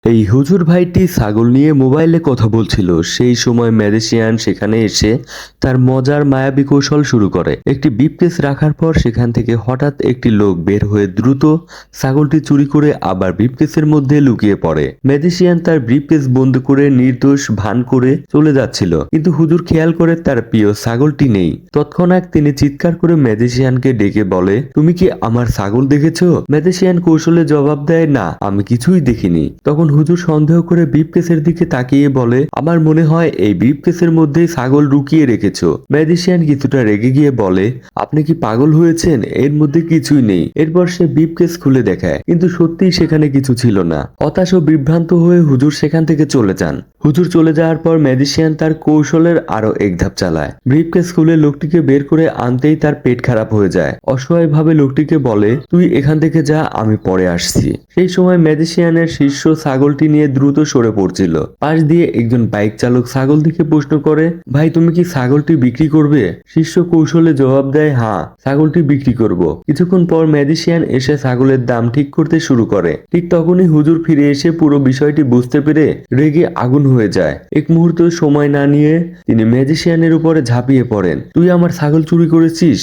এই হুজুর ভাইটি ছাগল নিয়ে মোবাইলে কথা বলছিল। সেই সময় ম্যাজিশিয়ান সেখানে এসে তার মজার মায়াবী কৌশল শুরু করে। একটি ব্রিফকেস রাখার পর সেখান থেকে হঠাৎ একটি লোক বের হয়ে দ্রুত ছাগলটি চুরি করে আবার ব্রিফকেসের মধ্যে লুকিয়ে পড়ে। ম্যাজিশিয়ান তার ব্রিফকেস বন্ধ করে নির্দোষ ভান করে চলে যাচ্ছিল, কিন্তু হুজুর খেয়াল করে তার প্রিয় ছাগলটি নেই। তৎক্ষণাৎ তিনি চিৎকার করে ম্যাজিশিয়ানকে ডেকে বলে, তুমি কি আমার ছাগল দেখেছো? ম্যাজিশিয়ান কৌশলে জবাব দেয়, না, আমি কিছুই দেখিনি। তখন হুজুর সন্দেহ করে ব্রিফকেসের দিকে তাকিয়ে বলে, আমার মনে হয় এই ব্রিফকেসের মধ্যেই ছাগল লুকিয়ে রেখেছো। ম্যাজিশিয়ান কিছুটা রেগে গিয়ে বলে, আপনি কি পাগল হয়েছেন? এর মধ্যে কিছুই নেই। এরপর সে ব্রিফকেস খুলে দেখায়, কিন্তু সত্যিই সেখানে কিছু ছিল না। হতাশ ও বিভ্রান্ত হয়ে হুজুর সেখান থেকে চলে যান। হুজুর চলে যাওয়ার পর ম্যাজিশিয়ান তার কৌশলের আরো এক ধাপ চালায়। ব্রিফকেস খুলে লোকটিকে বের করে আনতেই তার পেট খারাপ হয়ে যায়। অসহায়ভাবে লোকটিকে বলে, তুই এখান থেকে যা, আমি পরে আসছি। সেই সময় ম্যাজিশিয়ানের শিষ্য ছাগলটি নিয়ে দ্রুত সরে পড়ছিল। পাশ দিয়ে একজন বাইক চালক ছাগল দেখে প্রশ্ন করে, ভাই তুমি কি ছাগলটি বিক্রি করবে? শিষ্য কৌশলে জবাব দেয়, হ্যাঁ, ছাগলটি বিক্রি করব। কিছুক্ষণ পর ম্যাজিশিয়ান এসে ছাগলের দাম ঠিক করতে শুরু করে। ঠিক তখনই হুজুর ফিরে এসে পুরো বিষয়টি বুঝতে পেরে রেগে আগুন হয়ে যায়। এক মুহূর্ত সময় না নিয়ে তিনি ম্যাজিশিয়ানের উপরে ঝাঁপিয়ে পড়েন। তুই আমার ছাগল চুরি করেছিস?